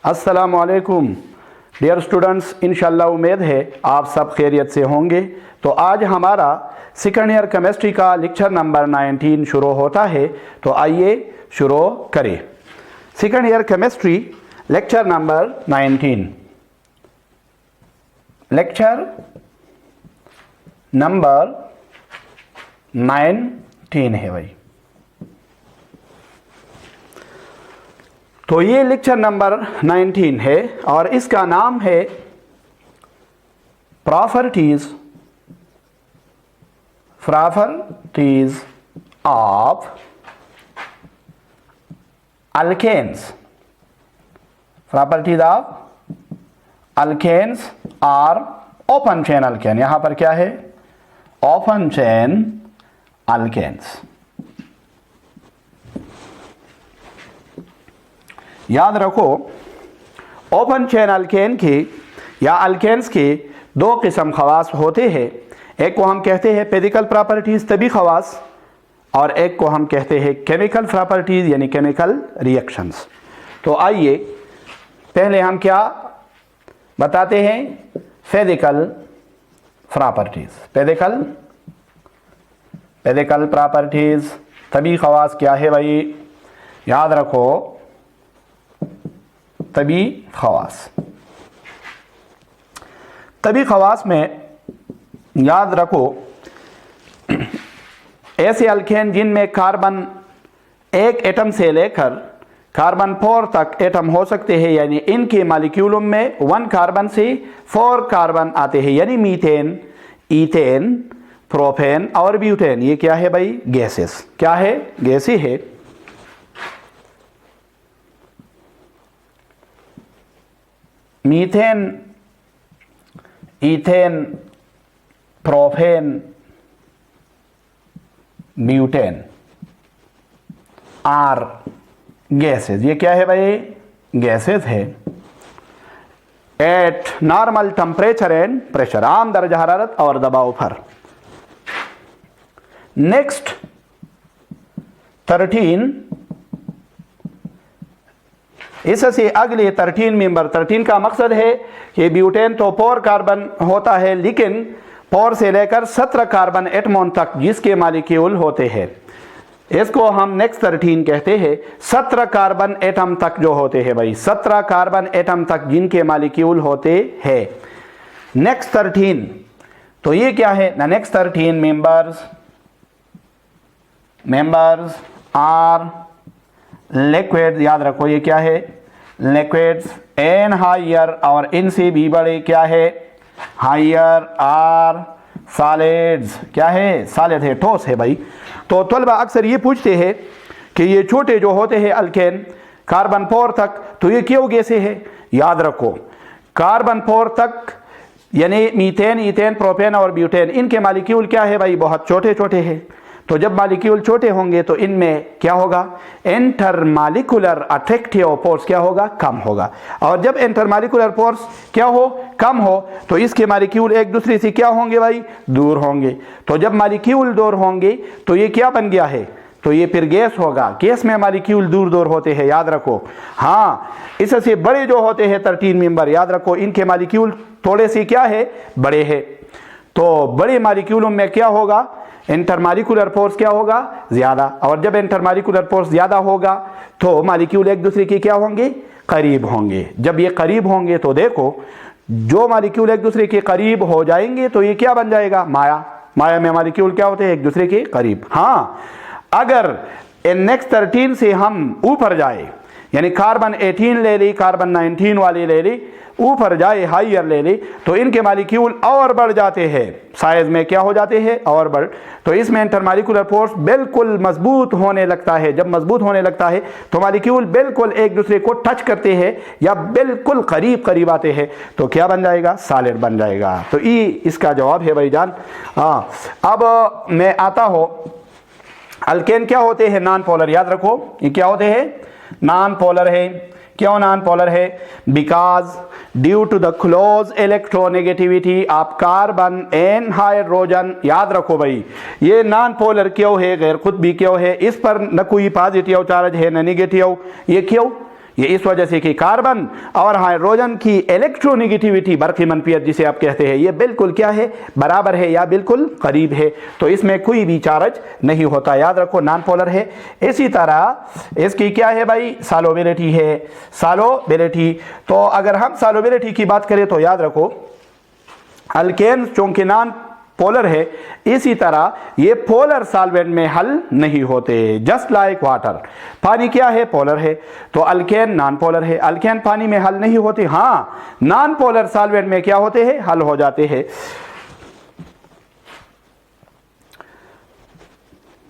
अस्सलामुअलैकुम dear students, इंशाल्लाह उम्मीद है आप सब खैरियत से होंगे। तो आज हमारा सेकंड ईयर केमिस्ट्री का लेक्चर नंबर 19 शुरू होता है। तो आइए शुरू करें। Second year chemistry lecture number 19, lecture number 19 है भाई। तो ये लेक्चर नंबर 19 है और इसका नाम है properties of alkanes. Properties of alkanes और ओपन चेन अल्केन। यहां पर क्या है? Open chain alkanes. याद रखो, ओपन चेन अल्केन के या अल्केन्स के दो किस्म खवास होते हैं। एक को हम कहते हैं फिजिकल प्रॉपर्टीज तभी खवास, और एक को हम कहते हैं केमिकल प्रॉपर्टीज यानी केमिकल रिएक्शंस। तो आइए पहले हम क्या बताते हैं? Physical properties. फिजिकल प्रॉपर्टीज तभी खवास क्या है भाई? याद रखो, तभी खवास में याद रखो ऐसे अल्केन जिनमें कार्बन एक एटम से लेकर कार्बन 4 तक एटम हो सकते हैं, यानी इनके मॉलिक्यूलों में 1 कार्बन से 4 कार्बन आते हैं, यानी मीथेन, ईथेन, प्रोपेन और ब्यूटेन। ये क्या है भाई? गैसेस। क्या है? गैसें है। Methane, ethane, propane, butane are gases. ये क्या है भाई? गैसेस है। At normal temperature and pressure, आम दर्जा हरारत और दबाव पर। नेक्स्ट 13, इससे अगले 13 मेंबर। 13 का मकसद है कि ब्यूटेन तो 4 कार्बन होता है, लेकिन 4 से लेकर 17 कार्बन एटमोन तक जिसके मॉलिक्यूल होते हैं, इसको हम नेक्स्ट 13 कहते हैं। 17 कार्बन एटम तक जो होते हैं भाई, 17 कार्बन एटम तक जिनके मॉलिक्यूल होते हैं। नेक्स्ट 13, तो ये क्या है? Next 13 members are liquid. याद रखो ये क्या है? लिक्विड्स एन हायर, और इनसे भी बड़े क्या है? Higher are solids. क्या है? सॉलिड है, ठोस है भाई। तो तलबा अक्सर ये पूछते हैं कि ये छोटे जो होते हैं अल्केन कार्बन 4 तक, तो ये क्यों गैसें है? याद रखो, कार्बन 4 तक यानी मीथेन, ईथेन, प्रोपेन और ब्यूटेन, इनके मॉलिक्यूल क्या है भाई? बहुत छोटे छोटे हैं। तो जब मॉलिक्यूल छोटे होंगे तो इनमें क्या होगा? इंटरमॉलिक्यूलर अट्रैक्टिव फोर्स क्या होगा? कम होगा। और जब इंटरमॉलिक्यूलर फोर्स क्या हो? कम हो, तो इसके मॉलिक्यूल एक दूसरे से क्या होंगे भाई? दूर होंगे। तो जब मॉलिक्यूल दूर होंगे तो ये क्या बन गया है? तो ये फिर गैस होगा। गैस में मॉलिक्यूल दूर दूर होते हैं, याद रखो। हाँ, इससे बड़े जो होते हैं 13 मेंबर, याद रखो इनके मॉलिक्यूल थोड़े से क्या है? बड़े हैं। तो बड़े मॉलिक्यूलों में क्या होगा? इंटरमॉलिक्यूलर फोर्स क्या होगा? ज्यादा। और जब इंटरमॉलिक्यूलर फोर्स ज्यादा होगा तो मॉलिक्यूल एक दूसरे के क्या होंगे? करीब होंगे। जब ये करीब होंगे तो देखो, जो मॉलिक्यूल एक दूसरे के करीब हो जाएंगे तो ये क्या बन जाएगा? माया। माया में मॉलिक्यूल क्या होते हैं? एक दूसरे के करीब। हाँ, अगर नेक्स्ट 13 से हम ऊपर जाए, यानी कार्बन 18 ले ली, कार्बन 19 वाली ले ली, ऊपर जाए, हाइयर ले ली, तो इनके मॉलिक्यूल और बढ़ जाते हैं, साइज में क्या हो जाते हैं? और बढ़। तो इसमें इंटरमॉलिक्यूलर फोर्स बिल्कुल मजबूत होने लगता है। जब मजबूत होने लगता है तो मॉलिक्यूल बिल्कुल एक दूसरे को टच करते हैं या बिल्कुल करीब करीब आते हैं, तो क्या बन जाएगा? सॉलिड बन जाएगा। तो ये इसका जवाब है भाईजान। हाँ, अब मैं आता हूं, अल्केन क्या होते हैं? Non polar. याद रखो ये क्या होते हैं? नॉन पोलर है। क्यों नॉन पोलर है? Because due to the close electronegativity of carbon and hydrogen. याद रखो भाई, ये नॉन पोलर क्यों है? गैर खुद भी क्यों है? इस पर न कोई पॉजिटिव चार्ज है न नेगेटिव। ये क्यों? ये इस वजह से कि कार्बन और हाइड्रोजन की इलेक्ट्रोनेगेटिविटी बरक़ी मनफियत जिसे आप कहते हैं ये बिल्कुल क्या है, बराबर है या बिल्कुल करीब है, तो इसमें कोई भी चार्ज नहीं होता, याद रखो नॉन पोलर है। इसी तरह इसकी क्या है भाई, सॉल्युबिलिटी है, सॉल्युबिलिटी। तो अगर हम सॉल्युबिलिटी की बात करें तो याद रखो अल्केन चूंकि नॉन पोलर है, इसी तरह ये पोलर सॉल्वेंट में हल नहीं होते, जस्ट लाइक वाटर। पानी क्या है, पोलर है, तो अल्केन नॉन पोलर है, अल्केन पानी में हल नहीं होते, हाँ नॉन पोलर सॉल्वेंट में क्या होते हैं, हल हो जाते हैं।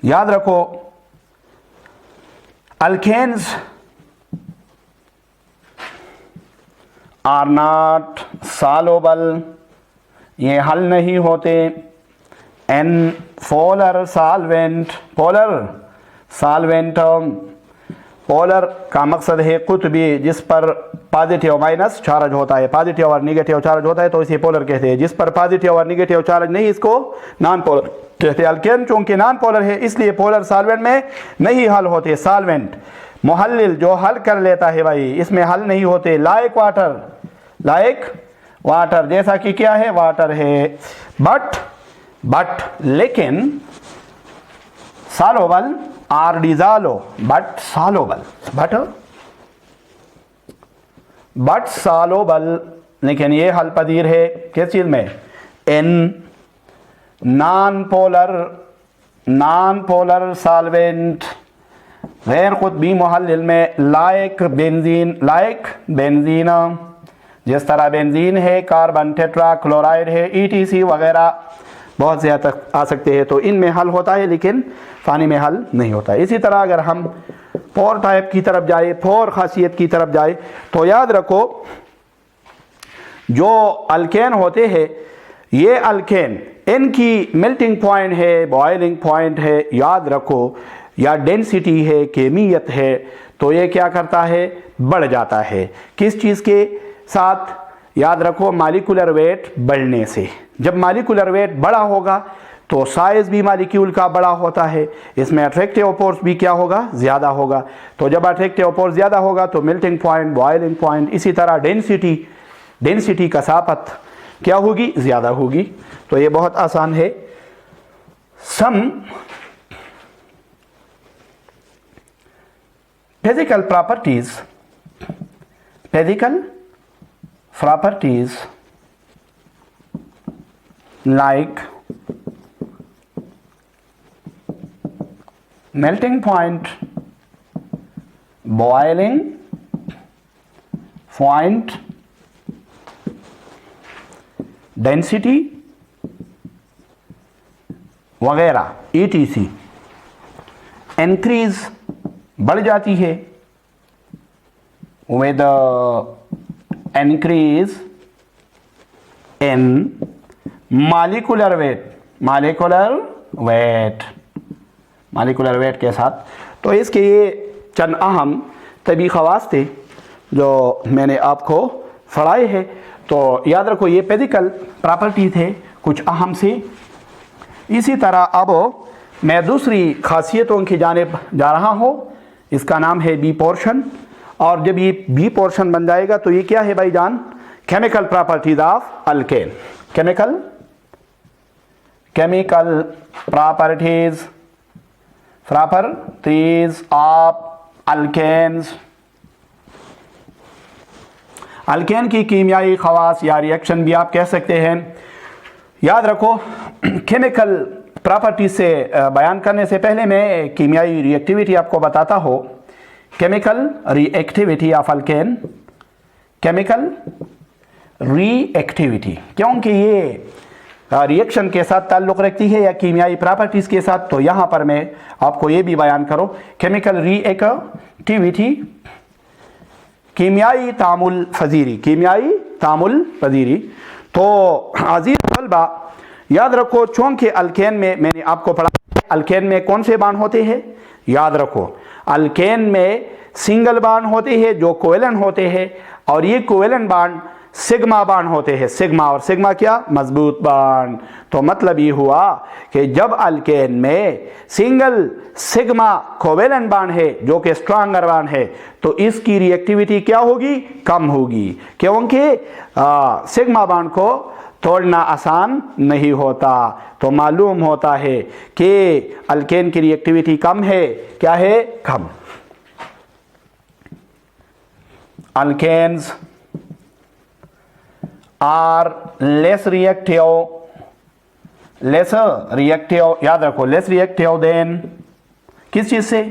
याद रखो अल्केन्स आर नॉट सॉल्युबल, ये हल नहीं होते in polar solvent. Polar solvent, polar का मकसद है कुतबी, जिस पर पॉजिटिव माइनस चार्ज होता है, पॉजिटिव और नेगेटिव चार्ज होता है तो इसे पोलर कहते हैं। जिस पर पॉजिटिव और नेगेटिव चार्ज नहीं इसको नॉन पोलर कहते हैं। अल्केन चूंकि नॉन पोलर है इसलिए पोलर सॉल्वेंट में नहीं हल होते। सॉल्वेंट मुहल्लिल जो हल कर लेता है भाई, इसमें हल नहीं होते, लाइक वाटर, लाइक वाटर, जैसा कि क्या है, वाटर है। बट लेकिन soluble or dissolve, but soluble, but soluble, लेकिन ये हल पजीर है किस चीज में, इन नॉन पोलर सॉल्वेंट, गैर कुतबी मुहल्लिल में, लाइक बेंजीन, जिस तरह बेंजीन है, कार्बन टेट्रा क्लोराइड है, ETC वगैरह बहुत से तक आ सकते हैं, तो इनमें हल होता है लेकिन पानी में हल नहीं होता। इसी तरह अगर हम पोर टाइप की तरफ जाए, पोर खासियत की तरफ जाए, तो याद रखो जो अल्केन होते हैं ये अल्केन, इनकी मेल्टिंग पॉइंट है, बॉइलिंग पॉइंट है, याद रखो, या डेंसिटी है, केमियत है, तो ये क्या करता है, बढ़ जाता है। किस चीज़ के साथ, याद रखो मॉलिक्यूलर वेट बढ़ने से। जब मॉलिक्यूलर वेट बड़ा होगा तो साइज भी मॉलिक्यूल का बड़ा होता है, इसमें अट्रैक्टिव फोर्स भी क्या होगा, ज़्यादा होगा। तो जब अट्रैक्टिव फोर्स ज़्यादा होगा तो मेल्टिंग पॉइंट, बॉइलिंग पॉइंट, इसी तरह डेंसिटी कसाफत क्या होगी, ज़्यादा होगी। तो ये बहुत आसान है। Some physical properties like melting point, boiling point, density वगैरह ETC इंक्रीज बढ़ जाती है with increase in molecular weight के साथ। तो इसके ये चंद अहम तभी खवास थे जो मैंने आपको पढ़ाए हैं। तो याद रखो ये फिजिकल प्रॉपर्टी थे कुछ अहम से। इसी तरह अब मैं दूसरी खासियतों की जानिब जा रहा हूँ, इसका नाम है बी पोर्शन। और जब ये बी पोर्शन बन जाएगा तो ये क्या है भाईजान, chemical properties of alkane. Chemical properties of alkanes. Alkane की कीमियाई खवास या रिएक्शन भी आप कह सकते हैं। याद रखो केमिकल प्रॉपर्टी से बयान करने से पहले मैं कीमियाई रिएक्टिविटी आपको बताता हूँ। Chemical reactivity of alkane, chemical reactivity, क्योंकि ये रिएक्शन के साथ ताल्लुक़ रखती है या कीमियाई प्रॉपर्टीज़ के साथ, तो यहाँ पर मैं आपको ये भी बयान करो। केमिकल रिएक्टिविटी, कीमियाई तामुल पजीरी। तो अजीज तलबा याद रखो, चूँकि अल्केन में मैंने आपको पढ़ा, अल्केन में कौन से बांड होते हैं, याद रखो अल्केन में सिंगल बांड होते हैं जो कोवेलेंट होते हैं, और ये कोवेलेंट बांड सिग्मा बॉन्ड होते हैं, सिग्मा, और सिग्मा क्या, मजबूत बॉन्ड। तो मतलब ये हुआ कि जब अल्केन में सिंगल सिग्मा कोवेलेंट बॉन्ड है जो कि स्ट्रॉन्गर बॉन्ड है, तो इसकी रिएक्टिविटी क्या होगी, कम होगी, क्योंकि सिग्मा बॉन्ड को तोड़ना आसान नहीं होता। तो मालूम होता है कि अल्केन की रिएक्टिविटी कम है, क्या है, कम। अल्केन्स आर लेस रिएक्टिव, याद रखो, लेस रिएक्टिव देन किस चीज से,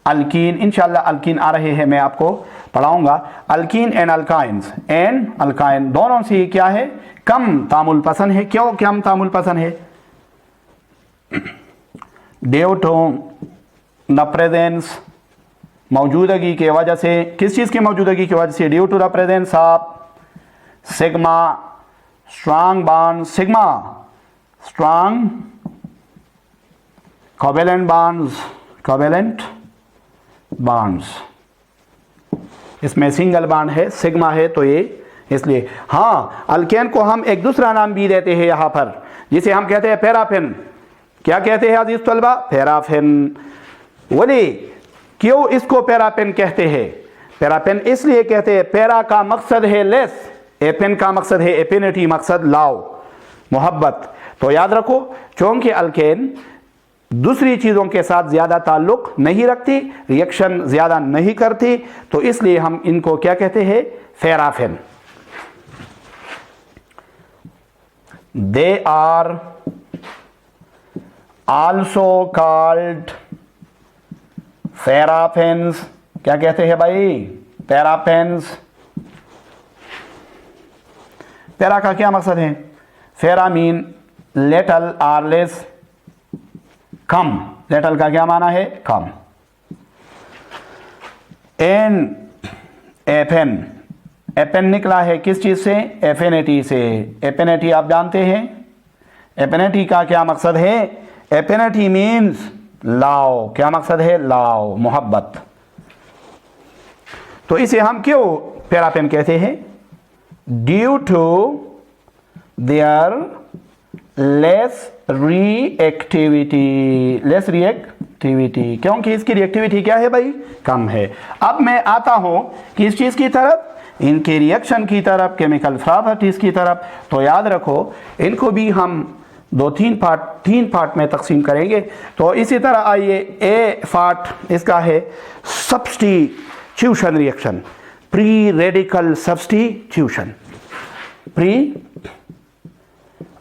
अल्कीन। इंशाल्लाह अल्कीन आ रहे हैं, मैं आपको पढ़ाऊंगा। Alkyne and alkynes and alkyne दोनों से क्या है, कम तामुल पसंद है। क्यों कम तामुल पसंद है, ड्यू टू द प्रेजेंस, मौजूदगी के वजह से, किस चीज की मौजूदगी की वजह से, due to the presence of sigma strong bond, sigma strong covalent bonds, इसमें सिंगल बॉन्ड है, सिग्मा है, तो ये इसलिए। हाँ, अल्केन को हम एक दूसरा नाम भी देते हैं यहां पर, जिसे हम कहते हैं पैराफिन। क्या कहते हैं अजीज तलबा, पैराफिन। बोले क्यों इसको पैराफिन कहते हैं, पैराफिन इसलिए कहते हैं, पैरा का मकसद है लेस, एपिन का मकसद है एपिनिटी, मकसद लाओ, मोहब्बत। तो याद रखो, क्योंकि अल्केन दूसरी चीजों के साथ ज्यादा ताल्लुक नहीं रखती, रिएक्शन ज्यादा नहीं करती, तो इसलिए हम इनको क्या कहते हैं, paraffin. They are also called paraffins, क्या कहते हैं भाई, पैराफिन्स। पैरा का क्या मकसद है, फेरा मीन लेटल आर लेस, कम, लेटल का क्या माना है, कम। एन एफएन, एफएन निकला है किस चीज से, एफिनिटी से। एफिनिटी आप जानते हैं, एफिनिटी का क्या मकसद है, एफिनिटी मीन्स लाओ, क्या मकसद है, लाओ, मोहब्बत। तो इसे हम क्यों पैराफिन कहते हैं, due to their less reactivity, क्योंकि इसकी रिएक्टिविटी क्या है भाई, कम है। अब मैं आता हूं किस चीज की तरफ, इनके रिएक्शन की तरफ, केमिकल प्रॉपर्टीज की तरफ। तो याद रखो, इनको भी हम तीन पार्ट में तकसीम करेंगे। तो इसी तरह आइए, ए पार्ट इसका है substitution reaction, pre radical substitution, pre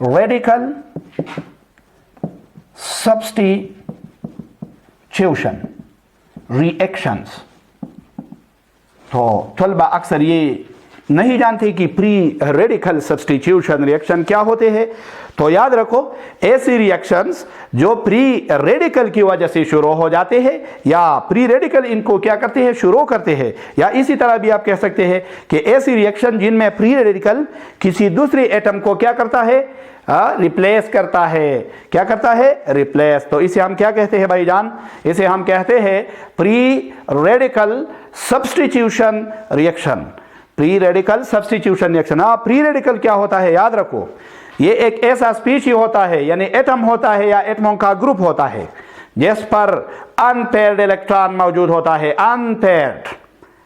radical substitution reactions. तो तलबा अक्सर ये नहीं जानते कि प्री रेडिकल सब्स्टिट्यूशन रिएक्शन क्या होते हैं। तो याद रखो, ऐसी रिएक्शंस जो प्री रेडिकल की वजह से शुरू हो जाते हैं, या प्री रेडिकल इनको क्या करते हैं, शुरू करते हैं, या इसी तरह भी आप कह सकते हैं कि ऐसी रिएक्शन जिनमें प्री रेडिकल किसी दूसरे एटम को क्या करता है, रिप्लेस करता है। क्या करता है, रिप्लेस। तो इसे हम क्या कहते हैं भाईजान, इसे हम कहते हैं pre radical substitution reaction, pre radical substitution reaction. Pre radical क्या होता है, याद रखो, ये एक ऐसा स्पीशी होता है, यानी एटम होता है या एटमों का ग्रुप होता है जिस पर अनपेयर्ड इलेक्ट्रॉन मौजूद होता है, अनपेयर्ड,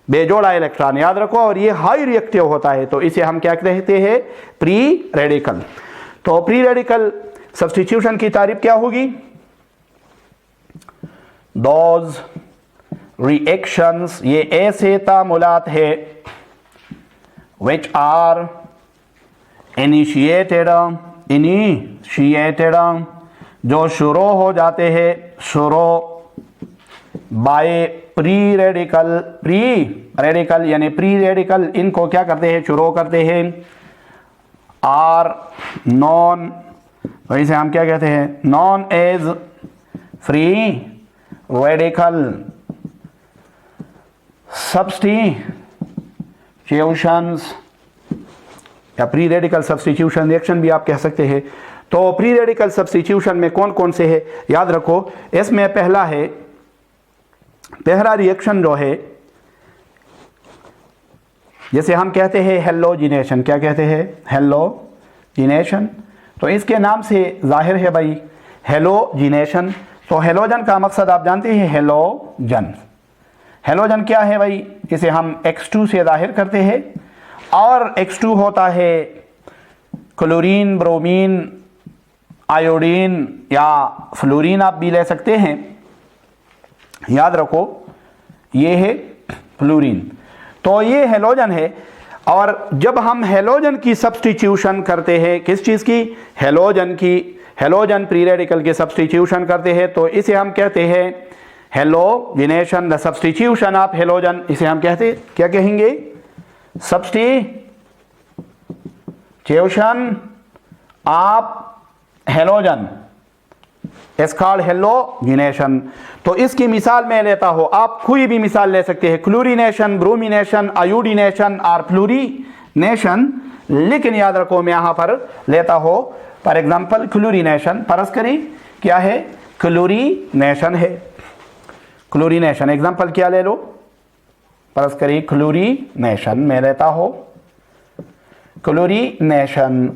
बेजोड़ा इलेक्ट्रॉन, याद रखो, और ये हाई रिएक्टिव होता है। तो इसे हम क्या कहते हैं, प्री रेडिकल। तो प्री रेडिकल सब्स्टिट्यूशन की तारीफ क्या होगी, दोज रिएक्शंस, ये ऐसे तामुलात है which are initiated, जो शुरू हो जाते हैं, शुरू बाय प्री रेडिकल, यानी प्री रेडिकल इनको क्या करते हैं, शुरू करते हैं, आर नॉन, वैसे हम क्या कहते हैं, known as free radical substitutions, या प्री रेडिकल सब्स्टिट्यूशन रिएक्शन भी आप कह सकते हैं। तो प्री रेडिकल सब्स्टिट्यूशन में कौन कौन से है, याद रखो, इसमें पहला रिएक्शन जो है जैसे हम कहते हैं हेलोजिनेशन, क्या कहते हैं? हेलोजिनेशन। तो इसके नाम से जाहिर है भाई हेलोजिनेशन। तो हेलोजन का मकसद आप जानते हैं, हेलोजन। हेलोजन क्या है भाई? इसे हम X2 से जाहिर करते हैं और X2 होता है क्लोरीन, ब्रोमीन, आयोडीन या फ्लोरीन आप भी ले सकते हैं। याद रखो ये है फ्लोरीन। तो ये हेलोजन है। और जब हम हेलोजन की सब्स्टिट्यूशन करते हैं, किस चीज़ की? हेलोजन की, हेलोजन प्री रेडिकल की सब्स्टिट्यूशन करते हैं, तो इसे हम कहते हैं halogenation. The substitution of halogen, इसे हम कहते क्या कहेंगे? Substitution of halogen is called halogenation. तो इसकी मिसाल मैं लेता हूं, आप कोई भी मिसाल ले सकते हैं, क्लोरीनेशन, ब्रोमिनेशन, आयोडीनेशन और फ्लोरीनेशन। लेकिन याद रखो मैं यहां पर लेता हूं फॉर एग्जांपल क्लोरीनेशन। फर्ज करें क्या है? क्लोरीनेशन है। क्लोरीनेशन एग्जांपल क्या ले लो? फर्ज करें क्लोरीनेशन मैं लेता हूं क्लोरीनेशन।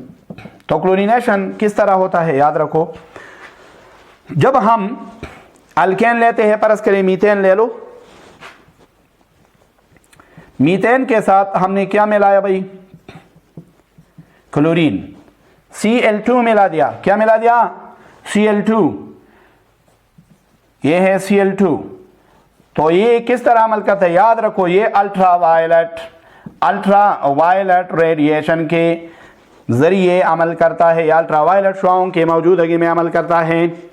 तो क्लोरीनेशन किस तरह होता है? याद रखो, जब हम अल्केन लेते हैं, फर्ज करें मीथेन ले लो, मीथेन के साथ हमने क्या मिलाया भाई? क्लोरीन। Cl2 मिला दिया। क्या मिला दिया? Cl2। ये है Cl2। तो ये किस तरह अमल करता है? याद रखो ये अल्ट्रावायलेट रेडिएशन के जरिए अमल करता है, या अल्ट्रावायलेट शुआओं की मौजूदगी में अमल करता है।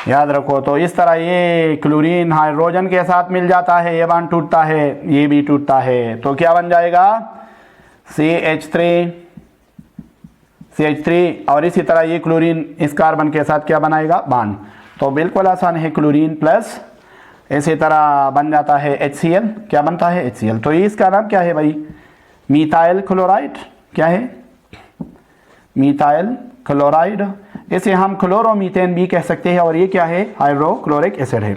याद रखो, तो इस तरह ये क्लोरीन हाइड्रोजन के साथ मिल जाता है, ये बॉन्ड टूटता है, ये भी टूटता है, तो क्या बन जाएगा? CH3 और इसी तरह ये क्लोरीन इस कार्बन के साथ क्या बनाएगा? बॉन्ड। तो बिल्कुल आसान है, क्लोरीन प्लस इसी तरह बन जाता है HCl। क्या बनता है? HCl। तो इसका नाम क्या है भाई? Methyl chloride. क्या है? Methyl chloride. इसे हम क्लोरोमीथेन भी कह सकते हैं, और ये क्या है? हाइड्रोक्लोरिक एसिड है।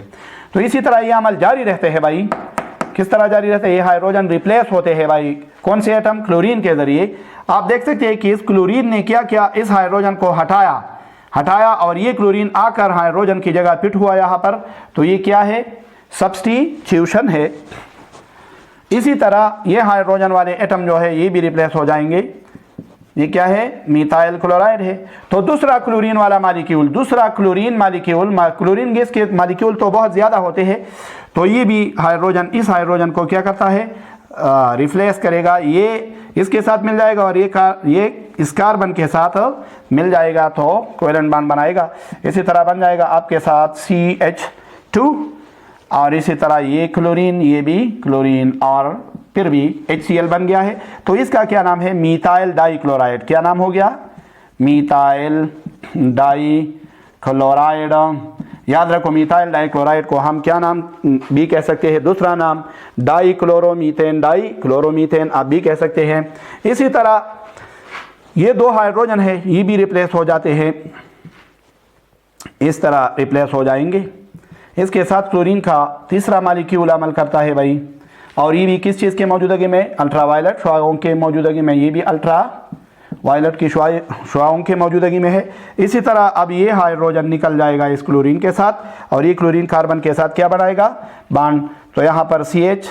तो इसी तरह ये अमल जारी रहते हैं भाई। किस तरह जारी रहते हैं? ये हाइड्रोजन रिप्लेस होते हैं भाई, कौन से एटम? क्लोरीन के जरिए। आप देख सकते हैं कि इस क्लोरीन ने क्या किया? इस हाइड्रोजन को हटाया और ये क्लोरीन आकर हाइड्रोजन की जगह फिट हुआ यहाँ पर। तो ये क्या है? सब्स्टिट्यूशन है। इसी तरह ये हाइड्रोजन वाले एटम जो है ये भी रिप्लेस हो जाएंगे। ये क्या है? मीथाइल क्लोराइड है। तो दूसरा क्लोरीन वाला मॉलिक्यूल, दूसरा क्लोरीन मॉलिक्यूल, क्लोरीन गैस के मॉलिक्यूल तो बहुत ज़्यादा होते हैं, तो ये भी हाइड्रोजन, इस हाइड्रोजन को क्या करता है? रिप्लेस करेगा। ये इसके साथ मिल जाएगा और ये इस कार्बन के साथ मिल जाएगा, तो कोवेलेंट बॉन्ड बनाएगा। इसी तरह बन जाएगा आपके साथ CH2, और इसी तरह ये क्लोरीन, ये भी क्लोरीन, और फिर भी HCl बन गया है। तो इसका क्या नाम है? Methyl dichloride. क्या नाम हो गया? Methyl dichloride. याद रखो, मिथाइल डाइक्लोराइड को हम क्या नाम भी कह सकते हैं? दूसरा नाम डाइक्लोरोमीथेन आप भी कह सकते हैं। इसी तरह ये दो हाइड्रोजन है, ये भी रिप्लेस हो जाते हैं, इस तरह रिप्लेस हो जाएंगे। इसके साथ क्लोरीन का तीसरा मॉलिक्यूल अमल करता है भाई, और ये भी किस चीज़ के मौजूदगी में? अल्ट्रावायलेट शुआओं के मौजूदगी में। ये भी अल्ट्रावायलेट की शुआओं के मौजूदगी में है। इसी तरह अब ये हाइड्रोजन निकल जाएगा इस क्लोरीन के साथ, और ये क्लोरीन कार्बन के साथ क्या बनाएगा? बॉन्ड। तो यहाँ पर CH,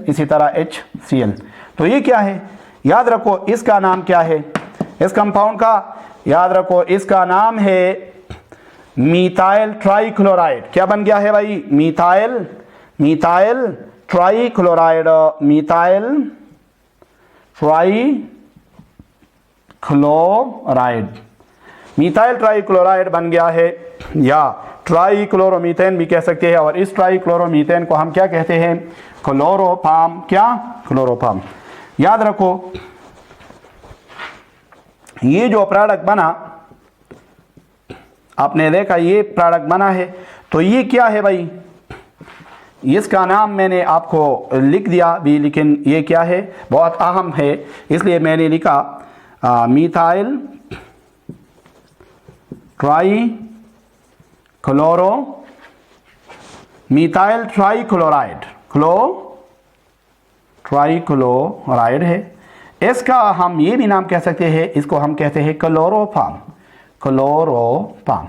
इसी तरह HCl। तो ये क्या है? याद रखो इसका नाम क्या है? इस कंपाउंड का याद रखो, इसका नाम है मीथाइल ट्राइक्लोराइड। क्या बन गया है भाई? Methyl trichloride. मीथाइल ट्राइक्लोराइड बन गया है, या ट्राइक्लोरोमीथेन भी कह सकते हैं। और इस ट्राइक्लोरोमीथेन को हम क्या कहते हैं? क्लोरोफॉर्म। क्या? क्लोरोफॉर्म। याद रखो ये जो प्रोडक्ट बना, आपने देखा ये प्रोडक्ट बना है, तो ये क्या है भाई? इसका नाम मैंने आपको लिख दिया भी, लेकिन ये क्या है? बहुत अहम है, इसलिए मैंने लिखा मीथाइल ट्राइक्लोराइड। ट्राइक्लोराइड है। इसका हम ये भी नाम कह सकते हैं, इसको हम कहते हैं क्लोरोफॉर्म। क्लोरोफॉर्म,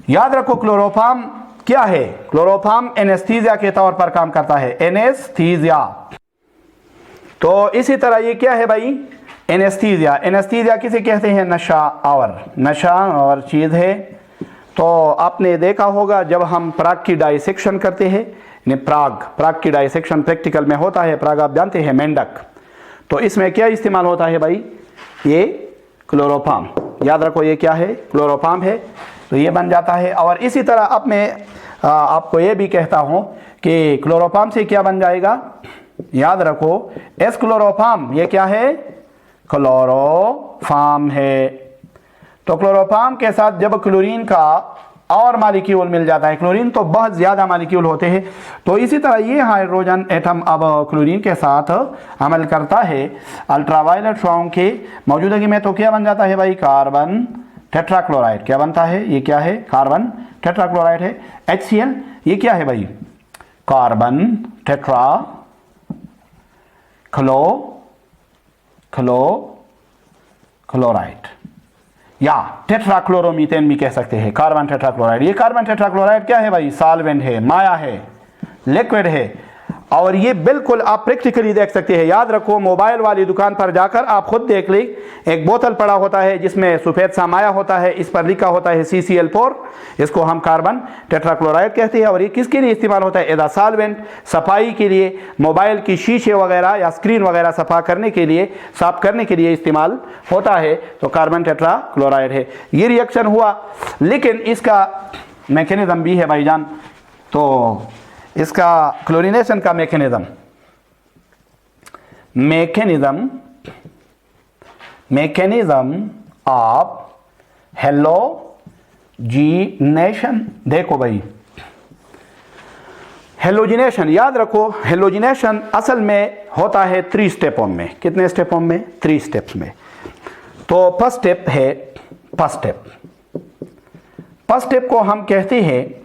याद रखो क्लोरोफॉर्म क्या है? क्लोरोफॉर्म एनेस्थीसिया के तौर पर काम करता है, एनेस्थीसिया। तो इसी तरह ये क्या है भाई? एनेस्थीसिया। एनेस्थीसिया किसे कहते हैं? नशा आवर चीज़ है। तो आपने देखा होगा जब हम प्राग की डाइसेक्शन करते हैं, प्राग की डाइसेक्शन प्रैक्टिकल में होता है। प्राग आप जानते हैं, मेंढक। तो इसमें क्या इस्तेमाल होता है भाई? ये क्लोरोफॉर्म। याद रखो ये क्या है? क्लोरोफॉर्म है। तो ये बन जाता है। और इसी तरह अब मैं आपको ये भी कहता हूँ कि क्लोरोफॉर्म से क्या बन जाएगा? याद रखो एस क्लोरोफॉर्म, ये क्या है? क्लोरोफॉर्म है। तो क्लोरोफॉर्म के साथ जब क्लोरीन का और मॉलिक्यूल मिल जाता है, क्लोरीन तो बहुत ज़्यादा मॉलिक्यूल होते हैं, तो इसी तरह ये हाइड्रोजन एटम अब क्लोरीन के साथ अमल करता है अल्ट्रावायलेट सॉन्ग के मौजूदगी में। तो क्या बन जाता है भाई? Carbon tetrachloride. क्या बनता है? ये क्या है? कार्बन टेट्राक्लोराइड है। HCl, ये क्या है भाई? कार्बन टेट्रा क्लोराइड, या टेट्राक्लोरोमीथेन भी कह सकते हैं, कार्बन टेट्राक्लोराइड। ये कार्बन टेट्राक्लोराइड क्या है भाई? सॉल्वेंट है, माया है, लिक्विड है। और ये बिल्कुल आप प्रैक्टिकली देख सकते हैं। याद रखो मोबाइल वाली दुकान पर जाकर आप खुद देख ले, एक बोतल पड़ा होता है जिसमें सफ़ेद सा माया होता है, इस पर लिखा होता है CCl4। इसको हम कार्बन टेट्राक्लोराइड कहते हैं। और ये किसके लिए इस्तेमाल होता है? एज अ सॉल्वेंट, सफाई के लिए, मोबाइल की शीशे वगैरह या स्क्रीन वगैरह सफा करने के लिए, साफ करने के लिए इस्तेमाल होता है। तो कार्बन टेट्राक्लोराइड है। ये रिएक्शन हुआ, लेकिन इसका मैकेनिज्म भी है भाईजान। तो इसका क्लोरीनेशन का मैकेनिज्म ऑफ हेलोजिनेशन। देखो भाई, हेलोजिनेशन याद रखो, हेलोजिनेशन असल में होता है 3 स्टेपों में। कितने स्टेपों में? 3 स्टेप्स में। तो फर्स्ट स्टेप को हम कहते हैं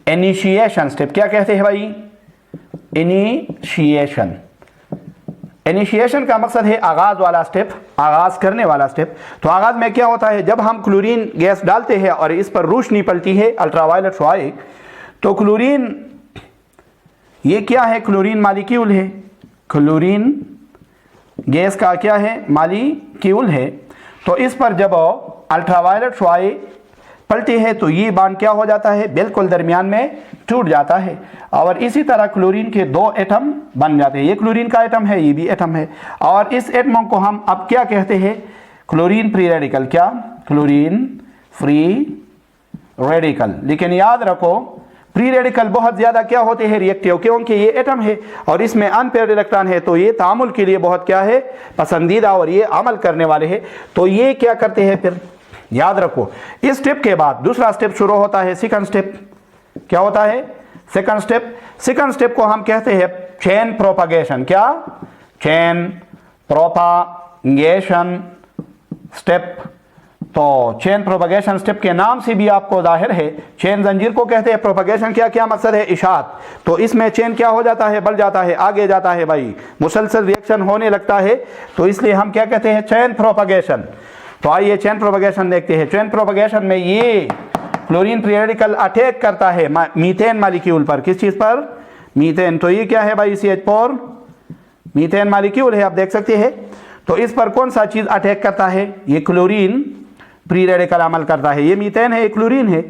इनिशिएशन स्टेप। क्या कहते हैं भाई? इनिशिएशन का मकसद है आगाज वाला स्टेप, आगाज करने वाला स्टेप। तो आगाज में क्या होता है? जब हम क्लोरीन गैस डालते हैं और इस पर रोशनी पड़ती है अल्ट्रावायलेट शुआएं, तो क्लोरीन, ये क्या है? क्लोरीन मॉलिक्यूल है। क्लोरीन गैस का क्या है? मॉलिक्यूल है। तो इस पर जब अल्ट्रावायलेट शुआएं पलटी है तो ये बांड क्या हो जाता है? बिल्कुल दरमियान में टूट जाता है। और इसी तरह क्लोरीन के 2 एटम बन जाते हैं। ये क्लोरीन का एटम है, ये भी एटम है। और इस एटमों को हम अब क्या कहते हैं? Chlorine free radical. क्या? Chlorine free radical. लेकिन याद रखो फ्री रेडिकल बहुत ज़्यादा क्या होते हैं? रिएक्टिव, क्योंकि ये एटम है और इसमें अनपेयर्ड इलेक्ट्रॉन है। तो ये तामुल के लिए बहुत क्या है? पसंदीदा, और ये अमल करने वाले हैं। तो ये क्या करते हैं फिर? याद रखो इस स्टेप के बाद दूसरा स्टेप शुरू होता है, सेकंड स्टेप। क्या होता है? सेकंड स्टेप को हम कहते हैं चेन प्रोपगेशन। क्या? Chain propagation step. तो चेन प्रोपगेशन स्टेप के नाम से भी आपको जाहिर है, चेन जंजीर को कहते हैं। प्रोपगेशन क्या मकसद है? इशात। तो इसमें चेन क्या हो जाता है? बढ़ जाता है, आगे जाता है भाई, मुसलसल रिएक्शन होने लगता है। तो इसलिए हम क्या कहते हैं? Chain propagation. तो आइए चेन प्रोपगेशन देखते हैं। चेन प्रोपगेशन में ये क्लोरीन फ्री रेडिकल अटैक करता है मीथेन मॉलिक्यूल पर। किस चीज़ पर? मीथेन। तो ये क्या है भाई? CH4 मीथेन मॉलिक्यूल है, आप देख सकते हैं। तो इस पर कौन सा चीज़ अटैक करता है? ये क्लोरीन फ्री रेडिकल अमल करता है। ये मीथेन है, ये क्लोरीन है।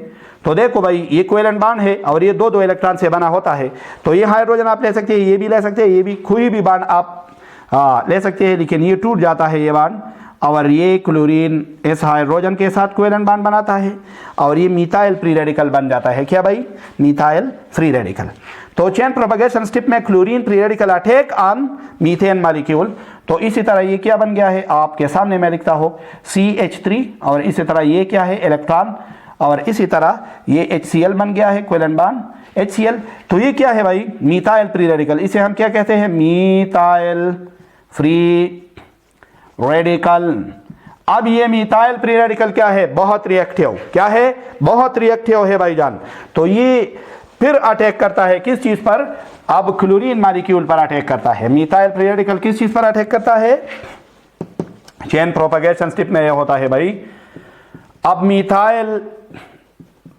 तो देखो भाई ये कोवेलेंट बॉन्ड है और ये दो इलेक्ट्रॉन से बना होता है। तो ये हाइड्रोजन आप ले सकते हैं, ये भी ले सकते हैं, ये भी कोई भी बॉन्ड आप ले सकते हैं, लेकिन ये टूट जाता है ये बॉन्ड। और ये क्लोरीन इस हाइड्रोजन के साथ कोवेलेंट बॉन्ड बनाता है और ये मिथाइल फ्री रेडिकल बन जाता है। क्या भाई? Methyl free radical. तो चेन प्रोपगेशन स्टेप में chlorine free radical attack on methane molecule. तो इसी तरह ये क्या बन गया है? आपके सामने मैं लिखता हूँ CH3, और इसी तरह ये क्या है? इलेक्ट्रॉन। और इसी तरह ये HCl बन गया है, कोवेलेंट बॉन्ड HCl। तो ये क्या है भाई? Methyl free radical. इसे हम क्या कहते हैं? Methyl free radical. अब ये मिथाइल फ्री रेडिकल क्या है? बहुत रिएक्टिव। क्या है? बहुत रिएक्टिव है भाईजान। तो ये फिर अटैक करता है किस चीज पर? अब क्लोरीन मॉलिक्यूल पर अटैक करता है। मिथाइल फ्री रेडिकल किस चीज पर अटैक करता है? चेन प्रोपगेशन स्टेप में यह होता है भाई। अब मिथाइल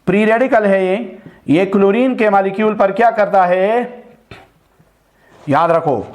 फ्री रेडिकल है ये क्लोरीन के मॉलिक्यूल पर क्या करता है? याद रखो,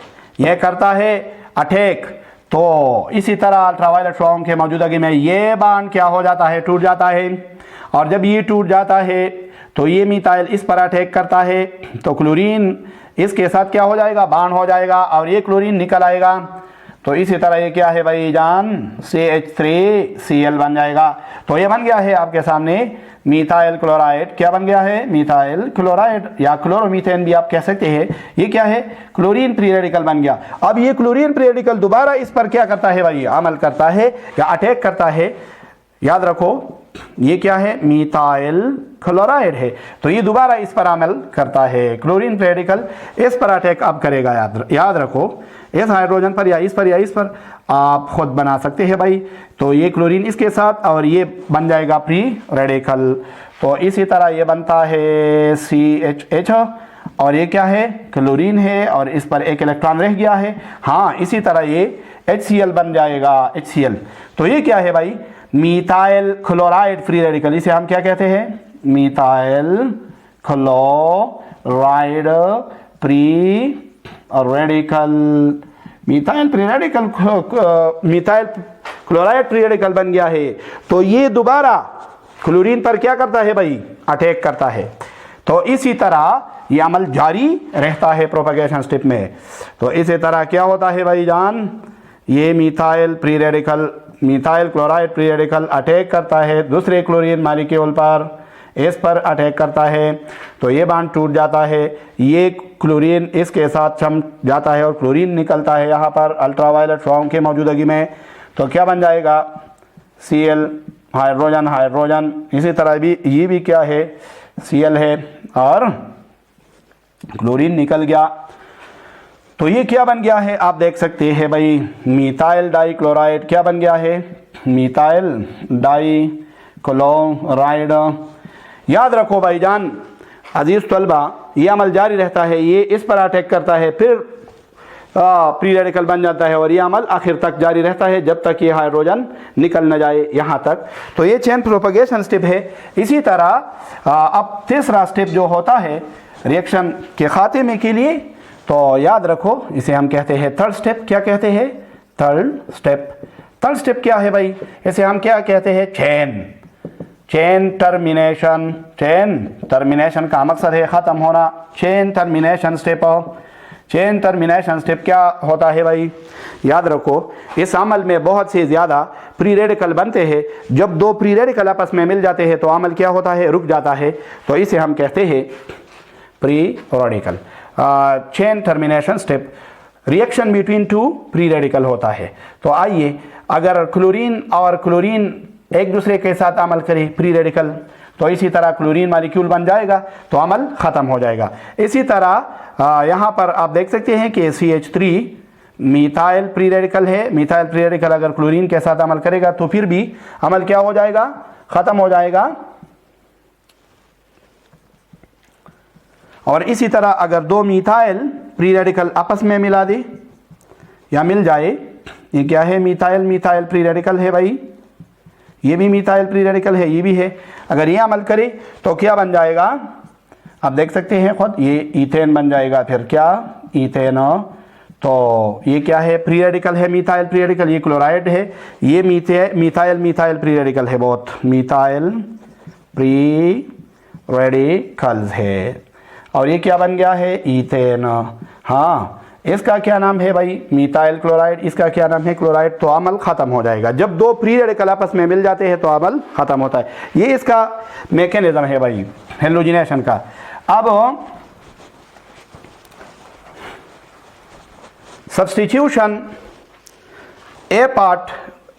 यह करता है अटैक। तो इसी तरह अल्ट्रावायलेट रॉन्ग के मौजूदगी में ये बांड क्या हो जाता है? टूट जाता है। और जब ये टूट जाता है तो ये मिथाइल इस पर अटैक करता है, तो क्लोरीन इसके साथ क्या हो जाएगा? बांड हो जाएगा और ये क्लोरीन निकल आएगा। तो इसी तरह ये क्या है भाई जान? CH3Cl बन जाएगा। तो ये बन गया है आपके सामने मिथाइल क्लोराइड। क्या बन गया है? मिथाइल क्लोराइड या क्लोरोमीथेन भी आप कह सकते हैं। ये क्या है? क्लोरीन फ्री रेडिकल बन गया। अब ये क्लोरीन फ्री रेडिकल दोबारा इस पर क्या करता है भाई? अमल करता है या अटैक करता है। याद रखो, ये क्या है? मिथाइल क्लोराइड है। तो ये दोबारा इस पर अमल करता है। क्लोरीन फ्री रेडिकल इस पर अटैक अब करेगा। याद रखो, इस हाइड्रोजन पर या इस पर आप खुद बना सकते हैं भाई। तो ये क्लोरीन इसके साथ और ये बन जाएगा फ्री रेडिकल। तो इसी तरह ये बनता है CHH और ये क्या है? क्लोरीन है और इस पर एक इलेक्ट्रॉन रह गया है। हाँ, इसी तरह ये HCl बन जाएगा, HCl। तो ये क्या है भाई? Methyl chloride free radical. इसे हम क्या कहते हैं? Methyl chloride free radical. Methyl free radical, methyl chloride free radical बन गया है। तो ये दोबारा क्लोरीन पर क्या करता है भाई? अटैक करता है। तो इसी तरह ये अमल जारी रहता है प्रोपगेशन स्टेप में। तो इसी तरह क्या होता है भाई जान? ये methyl free radical, methyl chloride free radical attack करता है दूसरे क्लोरीन मॉलिक्यूल पर, इस पर अटैक करता है। तो ये बांड टूट जाता है, ये क्लोरीन इसके साथ चम जाता है और क्लोरीन निकलता है यहाँ पर अल्ट्रावायलेट फॉर्म के मौजूदगी में। तो क्या बन जाएगा? Cl, hydrogen hydrogen. इसी तरह भी ये भी क्या है? Cl है और क्लोरीन निकल गया। तो ये क्या बन गया है? आप देख सकते हैं भाई, मिथाइल डाइक्लोराइड क्या बन गया है? Methyl dichloride. याद रखो भाईजान, अजीज तलबा, ये अमल जारी रहता है। ये इस पर अटैक करता है, फिर फ्री रेडिकल बन जाता है और ये अमल आखिर तक जारी रहता है जब तक ये हाइड्रोजन निकल न जाए यहाँ तक। तो ये चेन प्रोपगेशन स्टेप है। इसी तरह अब तीसरा स्टेप जो होता है रिएक्शन के खात्मे के लिए, तो याद रखो इसे हम कहते हैं थर्ड स्टेप। क्या कहते हैं? Third step. थर्ड स्टेप क्या है भाई? इसे हम क्या कहते हैं? Chain termination. चेन टर्मिनेशन का मकसद है ख़त्म होना। Chain termination step. Chain termination step क्या होता है भाई? याद रखो, इस अमल में बहुत से ज़्यादा प्री रेडिकल बनते हैं। जब दो प्री रेडिकल आपस में मिल जाते हैं तो अमल क्या होता है? रुक जाता है। तो इसे हम कहते हैं pre radical. Chain termination step reaction between two pre radical होता है। तो आइए, अगर क्लोरीन और क्लोरीन एक दूसरे के साथ अमल करें प्री रेडिकल, तो इसी तरह क्लोरीन मॉलिक्यूल बन जाएगा, तो अमल ख़त्म हो जाएगा। इसी तरह यहाँ पर आप देख सकते हैं कि CH3 मिथाइल प्री रेडिकल है। मिथाइल प्री रेडिकल अगर क्लोरीन के साथ अमल करेगा तो फिर भी अमल क्या हो जाएगा? ख़त्म हो जाएगा। और इसी तरह अगर दो मिथाइल प्री रेडिकल आपस में मिला दे या मिल जाए, ये क्या है? मिथाइल प्री रेडिकल है भाई। ये भी मिथाइल प्री रेडिकल है, ये भी है। अगर ये अमल करे तो क्या बन जाएगा? आप देख सकते हैं खुद, ये ईथेन बन जाएगा। फिर क्या? ईथेन। तो ये क्या है? प्री रेडिकल है, मिथाइल प्री रेडिकल। ये क्लोराइड है, ये मिथाइल प्री रेडिकल है, बहुत मिथाइल प्री रेडिकल्स है। और ये क्या बन गया है? ईथेन। हाँ, इसका क्या नाम है भाई? Methyl chloride. इसका क्या नाम है? क्लोराइड। तो अमल ख़त्म हो जाएगा। जब दो प्री रेडिकल आपस में मिल जाते हैं तो अमल ख़त्म होता है। ये इसका मैकेनिज्म है भाई हेलोजिनेशन का। अब सब्स्टिट्यूशन ए पार्ट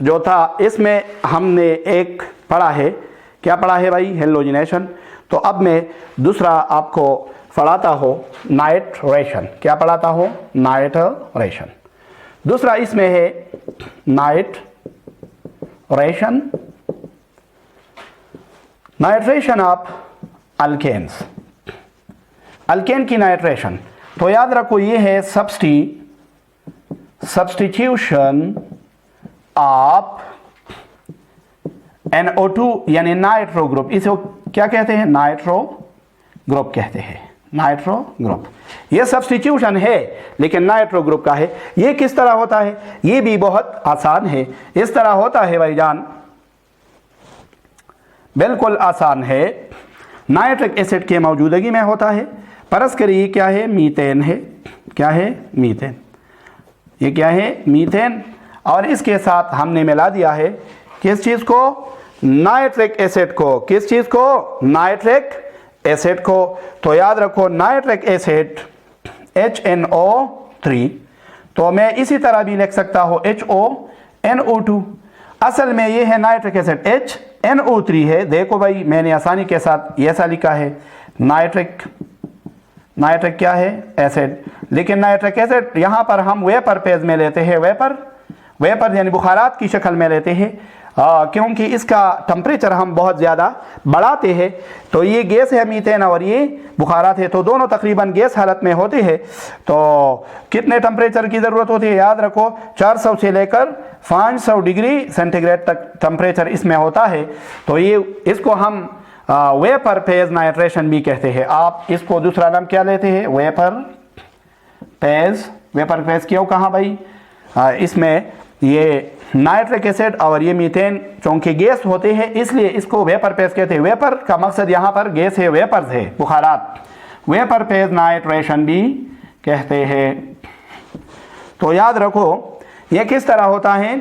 जो था, इसमें हमने एक पढ़ा है। क्या पढ़ा है भाई? हेलोजिनेशन। तो अब मैं दूसरा आपको पढ़ाता हो नाइट्रेशन। क्या पढ़ाता हो? नाइट्रेशन। दूसरा इसमें है nitration. Nitration of alkanes. Alkane की नाइट्रेशन। तो याद रखो ये है सब्स्टिट्यूशन ऑफ NO2 यानी नाइट्रो ग्रुप। इसे क्या कहते हैं? नाइट्रो ग्रुप कहते हैं, नाइट्रो ग्रुप। ये सब्स्टिट्यूशन है लेकिन नाइट्रो ग्रुप का है। ये किस तरह होता है? ये भी बहुत आसान है। इस तरह होता है भाईजान, बिल्कुल आसान है। नाइट्रिक एसिड की मौजूदगी में होता है। परस करिए क्या है? मीथेन है। क्या है? मीथेन। ये क्या है? मीथेन। और इसके साथ हमने मिला दिया है किस चीज़ को? नाइट्रिक एसिड को। किस चीज़ को? नाइट्रिक एसिड को। तो याद रखो नाइट्रिक एसिड HNO3, तो मैं इसी तरह भी लिख सकता हूँ HONO2। असल में ये है नाइट्रिक एसिड HNO3 है। देखो भाई मैंने आसानी के साथ ये ऐसा लिखा है नाइट्रिक क्या है? एसिड। लेकिन नाइट्रिक एसिड यहाँ पर हम वेपर फेज में लेते हैं। वेपर यानी बुखारात की शक्ल में लेते हैं, क्योंकि इसका टेम्परेचर हम बहुत ज़्यादा बढ़ाते हैं। तो ये गैस है मीथेन और ये बुखारात है, तो दोनों तकरीबन गैस हालत में होते हैं। तो कितने टेम्परेचर की ज़रूरत होती है? याद रखो 400 से लेकर 500 डिग्री सेंटीग्रेड तक टेम्परेचर इसमें होता है। तो ये इसको हम वेपर फेज नाइट्रेशन भी कहते हैं। आप इसको दूसरा नाम क्या लेते हैं? वेपर फेज क्यों कहा भाई? इसमें ये नाइट्रिक एसिड और ये मीथेन चूंकि गैस होते हैं इसलिए इसको वेपर फेज कहते हैं। वेपर का मकसद यहाँ पर गैस है, वेपर्स है, बुखारात। वेपर फेज नाइट्रेशन भी कहते हैं। तो याद रखो ये किस तरह होता है?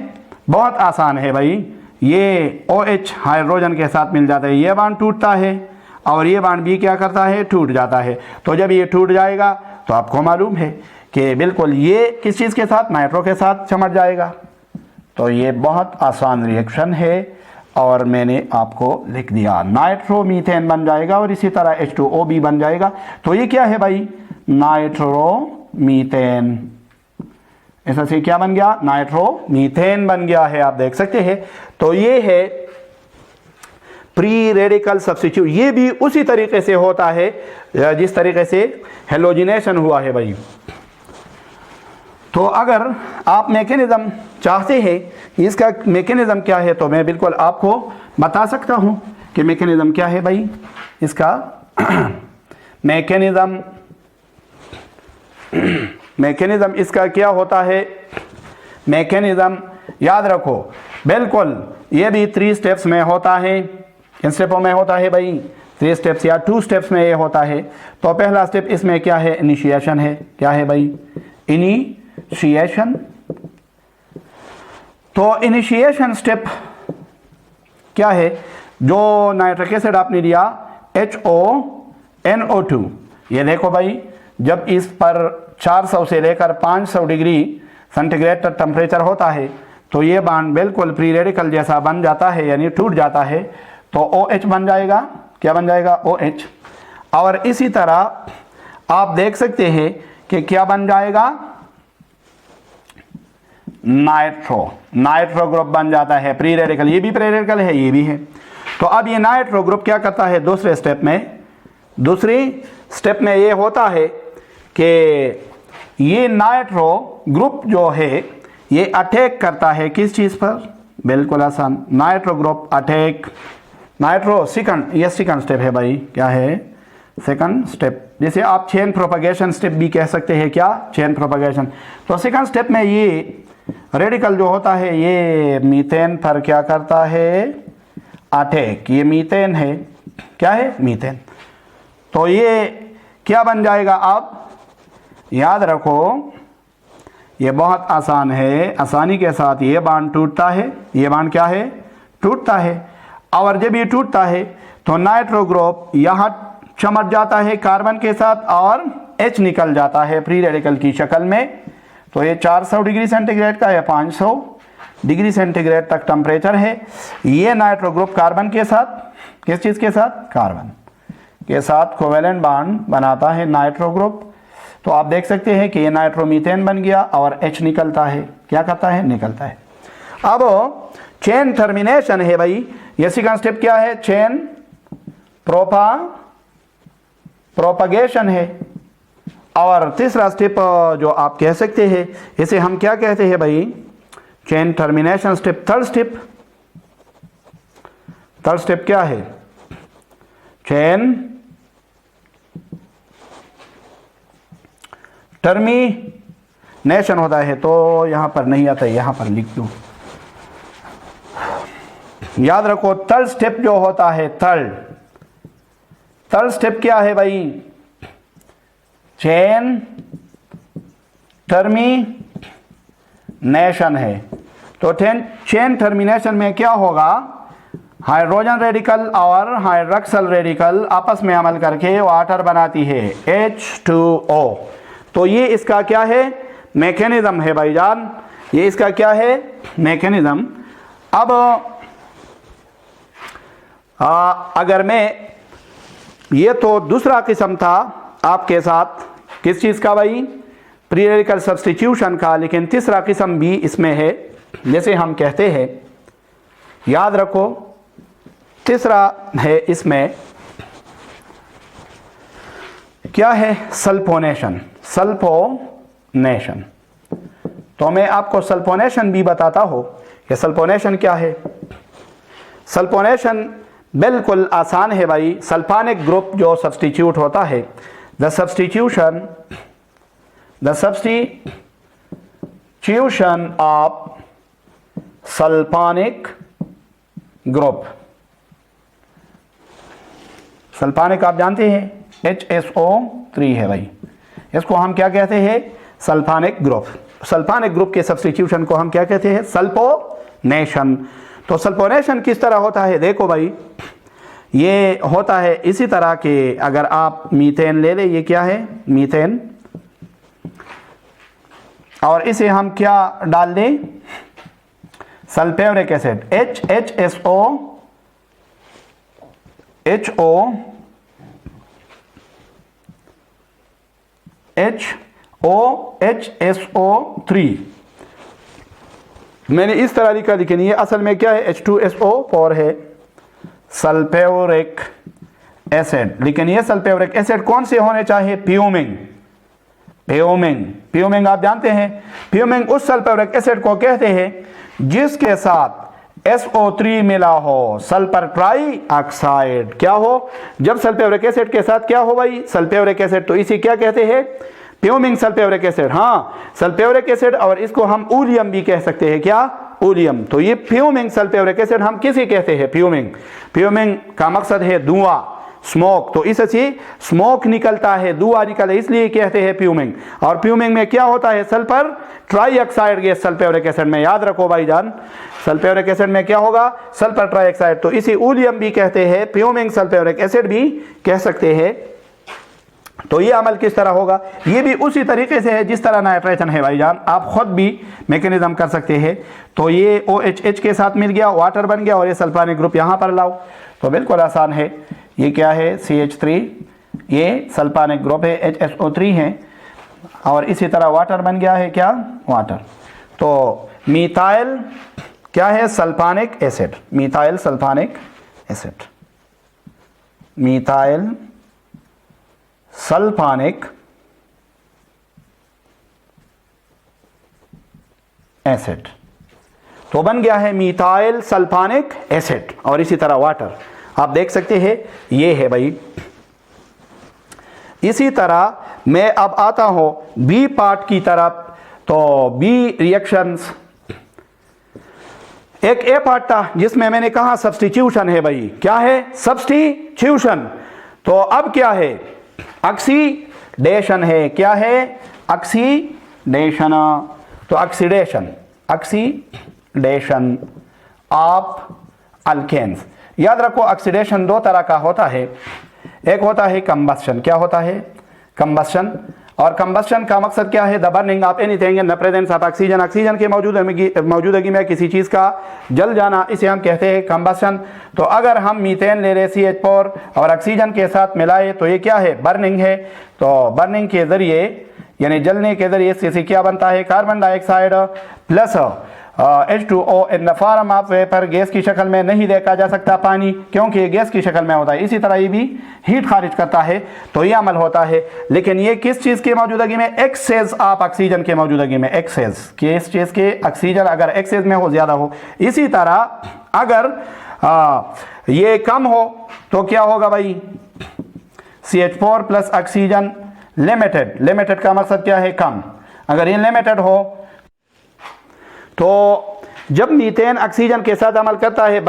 बहुत आसान है भाई। ये OH हाइड्रोजन के साथ मिल जाता है, ये बांड टूटता है और ये बांड भी क्या करता है? टूट जाता है। तो जब ये टूट जाएगा तो आपको मालूम है कि बिल्कुल ये किस चीज़ के साथ? नाइट्रो के साथ चमट जाएगा। तो ये बहुत आसान रिएक्शन है और मैंने आपको लिख दिया। नाइट्रो मीथेन बन जाएगा और इसी तरह H2O भी बन जाएगा। तो ये क्या है भाई? Nitro methane. ऐसा से क्या बन गया? नाइट्रो मीथेन बन गया है, आप देख सकते हैं। तो ये है प्री रेडिकल सब्स्टिट्यूट। ये भी उसी तरीके से होता है जिस तरीके से हेलोजिनेशन हुआ है भाई। तो अगर आप मैकेनिज्म चाहते हैं इसका मैकेनिज्म क्या है तो मैं बिल्कुल आपको बता सकता हूं कि मैकेनिज्म क्या है भाई इसका। मैकेनिज्म इसका क्या होता है? मैकेनिज्म याद रखो बिल्कुल ये भी 3 स्टेप्स में होता है। किन स्टेपों में होता है भाई? 3 स्टेप्स या 2 स्टेप्स में ये होता है। तो पहला स्टेप इसमें क्या है? इनिशिएशन है। क्या है भाई? इनिशिएशन। तो इनिशिएशन स्टेप क्या है? जो नाइट्रिक एसिड आपने दिया HONO2, ये देखो भाई जब इस पर 400 से लेकर 500 डिग्री सेंटीग्रेड तक टेम्परेचर होता है तो ये बांड बिल्कुल प्री रेडिकल जैसा बन जाता है, यानी टूट जाता है। तो OH बन जाएगा। क्या बन जाएगा? OH। और इसी तरह आप देख सकते हैं कि क्या बन जाएगा? नाइट्रो ग्रुप बन जाता है प्री रेडिकल। ये भी प्री रेडिकल है, ये भी है। तो अब ये नाइट्रो ग्रुप क्या करता है? दूसरी स्टेप में ये होता है कि ये नाइट्रो ग्रुप जो है ये अटैक करता है किस चीज़ पर? बिल्कुल आसान, नाइट्रो ग्रुप अटैक। नाइट्रो ये सेकंड स्टेप है भाई। क्या है? Second step. जिसे आप चेन प्रोपगेशन स्टेप भी कह सकते हैं। क्या? Chain propagation. तो सेकंड स्टेप में ये रेडिकल जो होता है ये मीथेन पर क्या करता है? अटैक। ये मीथेन है। क्या है? मीथेन। तो ये क्या बन जाएगा? आप याद रखो ये बहुत आसान है। आसानी के साथ ये बांड टूटता है। ये बांड क्या है? टूटता है। और जब ये टूटता है तो नाइट्रो ग्रुप यहाँ चमट जाता है कार्बन के साथ और H निकल जाता है प्री रेडिकल की शक्ल में। तो ये 400 डिग्री सेंटीग्रेड का या 500 डिग्री सेंटीग्रेड तक टेम्परेचर है। ये नाइट्रो ग्रुप कार्बन के साथ, किस चीज़ के साथ? कार्बन के साथ कोवेलेंट बॉन्ड बनाता है नाइट्रो ग्रुप। तो आप देख सकते हैं कि ये नाइट्रोमीथेन बन गया और H निकलता है। क्या करता है? निकलता है। अब चेन टर्मिनेशन है भाई। ये सेकंड स्टेप क्या है? चेन प्रोपगेशन है। और तीसरा स्टेप जो आप कह सकते हैं, इसे हम क्या कहते हैं भाई, chain termination step. Third step क्या है, चेन टर्मिनेशन होता है। तो यहां पर नहीं आता है, यहां पर लिख दूं, याद रखो थर्ड स्टेप जो होता है, थर्ड स्टेप क्या है भाई, चेन टर्मिनेशन है। तो चेन टर्मिनेशन में क्या होगा, हाइड्रोजन रेडिकल और हाइड्रॉक्सल रेडिकल आपस में अमल करके वाटर बनाती है H2O। तो ये इसका क्या है, मैकेनिज्म है भाईजान, ये इसका क्या है, मैकेनिज्म। अब अगर मैं, ये तो दूसरा किस्म था आपके साथ किस चीज़ का भाई, प्री रेडिकल सब्स्टिट्यूशन का, लेकिन तीसरा किस्म भी इसमें है। जैसे हम कहते हैं, याद रखो तीसरा है इसमें क्या है, सल्फोनेशन। तो मैं आपको सल्फोनेशन भी बताता हूं कि सल्फोनेशन क्या है। सल्फोनेशन बिल्कुल आसान है भाई। सल्फानिक ग्रुप जो सब्स्टिट्यूट होता है, द सब्स्टिट्यूशन ऑफ सल्फानिक ग्रुप, सल्फानिक आप जानते हैं HSO3 है भाई, इसको हम क्या कहते हैं, सल्फानिक ग्रुप। सल्फानिक ग्रुप के सब्स्टिट्यूशन को हम क्या कहते हैं, सल्फोनेशन। तो सल्फोनेशन किस तरह होता है, देखो भाई, ये होता है इसी तरह के, अगर आप मीथेन ले लें, ये क्या है, मीथेन, और इसे हम क्या डाल दें, सल्फ्यूरिक एसिड HSO3 मैंने इस तरह लिखा, लेकिन ये असल में क्या है, H2SO4 है, सल्फ्यूरिक एसिड। लेकिन ये सल्फ्यूरिक एसिड कौन से होने चाहिए, फ्यूमिंग आप जानते हैं। फ्यूमिंग उस सल्फ्यूरिक एसिड को कहते हैं जिसके साथ SO3 मिला हो, सल्फर ट्राई ऑक्साइड। क्या हो, जब सल्फ्यूरिक एसिड के साथ क्या हो भाई, सल्फ्यूरिक एसिड, तो इसे क्या कहते हैं, फ्यूमिंग सल्फ्यूरिक एसिड। हाँ, सल्फ्यूरिक एसिड, और इसको हम ओलियम भी कह सकते हैं, क्या, ओलियम। तो ये फ्यूमिंग सल्फ्यूरिक एसिड हम किसे कहते हैं, फ्यूमिंग का मकसद है धुआं, स्मोक। तो इससे स्मोक निकलता है, धुआं निकलता है, इसलिए कहते हैं फ्यूमिंग। और फ्यूमिंग में क्या होता है, sulphur trioxide gas sulphuric acid में, याद रखो भाईजान, सल्फ्यूरिक एसिड में क्या होगा, सल्फर ट्राईऑक्साइड। तो इसे ओलियम भी कहते हैं, फ्यूमिंग सल्फ्यूरिक एसिड भी कह सकते हैं। तो ये अमल किस तरह होगा, ये भी उसी तरीके से है जिस तरह नाइट्रेशन है भाईजान, आप खुद भी मैकेनिज्म कर सकते हैं। तो ये OHH के साथ मिल गया, वाटर बन गया, और ये सल्फानिक ग्रुप यहाँ पर लाओ, तो बिल्कुल आसान है। ये क्या है, CH3, ये सल्फानिक ग्रुप है, HSO3 है, और इसी तरह वाटर बन गया है, क्या, वाटर। तो मिथाइल क्या है, sulphonic acid, methyl sulphonic acid, methyl sulphonic acid. तो बन गया है मिथाइल सल्फानिक एसिड, और इसी तरह वाटर आप देख सकते हैं, ये है भाई। इसी तरह मैं अब आता हूं बी पार्ट की तरफ। तो बी रिएक्शंस, एक ए पार्ट था जिसमें मैंने कहा सब्स्टिट्यूशन है भाई, क्या है, सब्स्टिट्यूशन। तो अब क्या है, ऑक्सीडेशन है, क्या है, ऑक्सीडेशन। तो ऑक्सीडेशन ऑफ अल्केन्स। याद रखो ऑक्सीडेशन दो तरह का होता है, एक होता है कंबस्शन, क्या होता है, कंबस्शन। और कंबस्शन का मकसद क्या है, the burning of anything in the presence of oxygen, oxygen की मौजूदगी में किसी चीज़ का जल जाना, इसे हम कहते हैं कंबस्शन। तो अगर हम मीथेन ले रहे CH4 और ऑक्सीजन के साथ मिलाए तो ये क्या है, बर्निंग है। तो बर्निंग के जरिए, यानी जलने के जरिए से क्या बनता है, carbon dioxide plus H2O in the form of vapour, gas की शक्ल में नहीं देखा जा सकता पानी, क्योंकि ये गैस की शक्ल में होता है। इसी तरह ये भी हीट खारिज करता है, तो ये अमल होता है। लेकिन ये किस चीज़ की मौजूदगी में? एक्सेस ऑफ ऑक्सीजन की मौजूदगी में। एक्सेस किस चीज़ के? ऑक्सीजन अगर एक्सेस में हो, ज़्यादा हो। इसी तरह अगर ये कम हो तो क्या होगा भाई? CH4 plus oxygen limited. Limited का मकसद क्या है? कम। अगर ये लिमिटेड हो तो जब मीथेन ऑक्सीजन के साथ अमल करता है,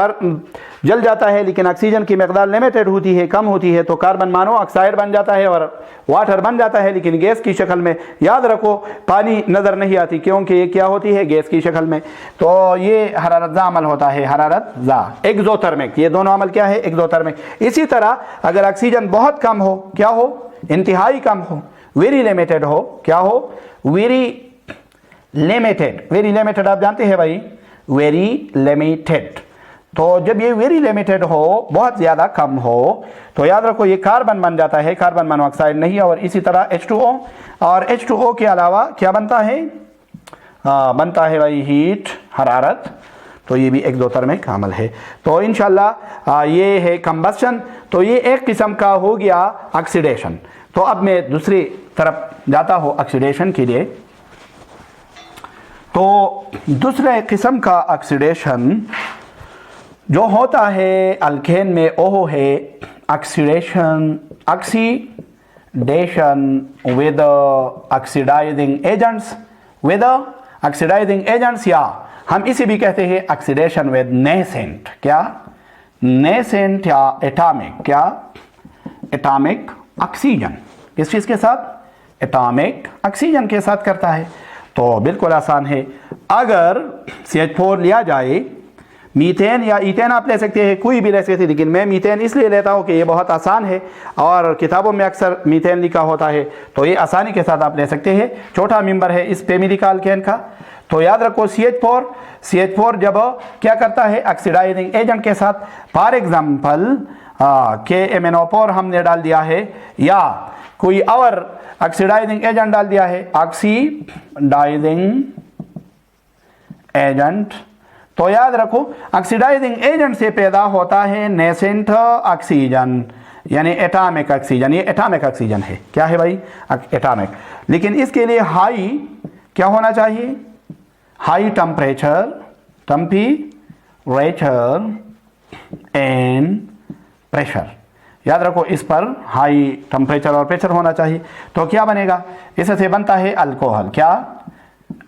जल जाता है, लेकिन ऑक्सीजन की मकदार लिमिटेड होती है, कम होती है, तो कार्बन मोनोऑक्साइड बन जाता है और वाटर बन जाता है, लेकिन गैस की शक्ल में। याद रखो, पानी नज़र नहीं आती, क्योंकि ये क्या होती है? गैस की शक्ल में। तो ये हरारतज़ा अमल होता है, हरारतज़ा। एक्सोथर्मिक, ये दोनों अमल क्या है? एक्सोथर्मिक। इसी तरह अगर ऑक्सीजन बहुत कम हो, क्या हो? इंतहाई कम हो, वेरी लिमिटेड हो। क्या हो? Very limited. वेरी लिमिटेड आप जानते हैं भाई, वेरी लिमिटेड। तो जब ये वेरी लिमिटेड हो, बहुत ज़्यादा कम हो, तो याद रखो ये कार्बन बन जाता है, कार्बन मोनोऑक्साइड नहीं। और इसी तरह H2O, और H2O के अलावा क्या बनता है? बनता है भाई हीट, हरारत। तो ये भी एक्सोथर्मिक अमल है। तो इंशाल्लाह ये है कंबस्शन। तो ये एक किस्म का हो गया ऑक्सीडेशन। तो अब मैं दूसरी तरफ जाता हूँ ऑक्सीडेशन के लिए। तो दूसरे किस्म का ऑक्सीडेशन जो होता है अल्केन में, वो है oxidation with oxidizing agents, with oxidizing agents, या हम इसे भी कहते हैं ऑक्सीडेशन विद नेसेंट। क्या? नेसेंट या एटॉमिक। क्या? Atomic oxygen. किस चीज़ के साथ? एटॉमिक ऑक्सीजन के साथ करता है। तो बिल्कुल आसान है। अगर CH4 लिया जाए, मीथेन या ईथेन आप ले सकते हैं, कोई भी ले सकते हैं, लेकिन मैं मीथेन इसलिए लेता हूँ कि ये बहुत आसान है और किताबों में अक्सर मीथेन लिखा होता है, तो ये आसानी के साथ आप ले सकते हैं। छोटा मेंबर है इस फैमिली का अल्केन का। तो याद रखो CH4 जब क्या करता है? ऑक्सीडाइजिंग एजेंट के साथ। फॉर एग्जाम्पल KMnO4 हमने डाल दिया है, या कोई और ऑक्सीडाइजिंग एजेंट डाल दिया है, ऑक्सीडाइजिंग एजेंट। तो याद रखो ऑक्सीडाइजिंग एजेंट से पैदा होता है नेसेंट ऑक्सीजन, यानी एटॉमिक ऑक्सीजन। ये एटॉमिक ऑक्सीजन है। क्या है भाई? एटॉमिक। लेकिन इसके लिए हाई क्या होना चाहिए? High temperature and pressure. याद रखो इस पर हाई टेम्परेचर और प्रेशर होना चाहिए। तो क्या बनेगा? इससे बनता है अल्कोहल। क्या?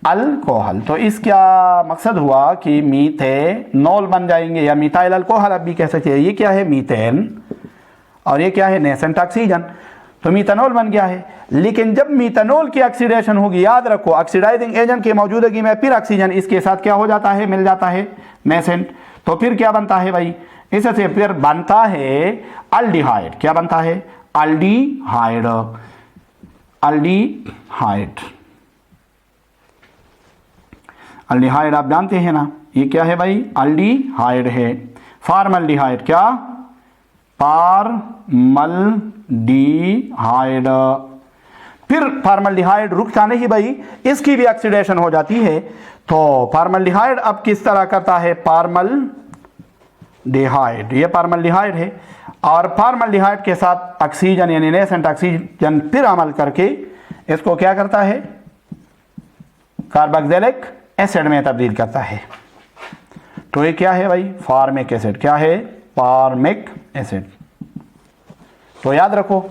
अल्कोहल। तो इसका मकसद हुआ कि मीथेनॉल बन जाएंगे, या मिथाइल अल्कोहल आप भी कह सकते हैं। ये क्या है? मीथेन, और ये क्या है? Nascent oxygen. तो मीथेनॉल बन गया है। लेकिन जब मीथेनॉल की ऑक्सीडेशन होगी, याद रखो ऑक्सीडाइजिंग एजेंट की मौजूदगी में फिर ऑक्सीजन इसके साथ क्या हो जाता है? मिल जाता है, नेसेंट। तो फिर क्या बनता है भाई? इससे फिर बनता है अल्डिहाइड। क्या बनता है? अल्डिहाइड। अल्डिहाइड आप जानते हैं ना, ये क्या है भाई? अल्डिहाइड है। फॉर्मल्डिहाइड। क्या? फॉर्मल्डिहाइड। फिर फॉर्मल्डिहाइड रुकता नहीं भाई, इसकी भी ऑक्सीडेशन हो जाती है। तो फॉर्मल्डिहाइड अब किस तरह करता है? फॉर्मल्डिहाइड। ये फॉर्मल्डिहाइड है, और फॉर्मल्डिहाइड के साथ ऑक्सीजन यानी नेसेंट ऑक्सीजन फिर अमल करके इसको क्या करता है? कार्बोक्सिलिक एसिड में तब्दील करता है। तो ये क्या है भाई? Formic acid. क्या है? Formic acid. तो याद रखो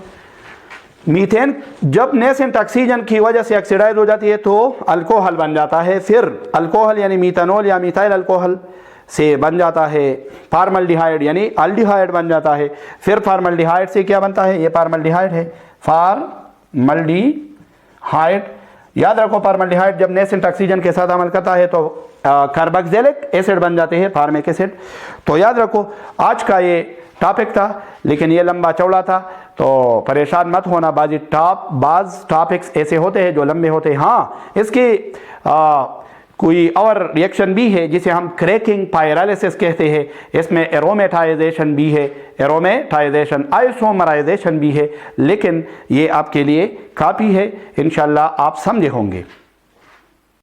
मीथेन जब नेसेंट ऑक्सीजन की वजह से ऑक्सीडाइज हो जाती है तो अल्कोहल बन जाता है। फिर अल्कोहल यानी मीथेनॉल या मिथाइल अल्कोहल से बन जाता है फॉर्मल्डिहाइड, यानी अल्डिहाइड बन जाता है। फिर फॉर्मल्डिहाइड से क्या बनता है? ये फॉर्मल्डिहाइड है, फॉर्मल्डिहाइड। याद रखो फॉर्मल्डिहाइड जब नेसेंट ऑक्सीजन के साथ अमल करता है तो कार्बोक्सिलिक एसिड बन जाते हैं, फॉर्मिक एसिड। तो याद रखो आज का ये टॉपिक था, लेकिन ये लंबा चौड़ा था, तो परेशान मत होना। बाज टॉपिक्स ऐसे होते हैं जो लंबे होते हैं। हाँ, इसकी कोई और रिएक्शन भी है जिसे हम क्रैकिंग पायरालिसिस कहते हैं। इसमें एरोमेटाइजेशन भी है, एरोमेटाइजेशन, आइसोमराइजेशन भी है, लेकिन ये आपके लिए काफ़ी है, इंशाल्लाह आप समझे होंगे।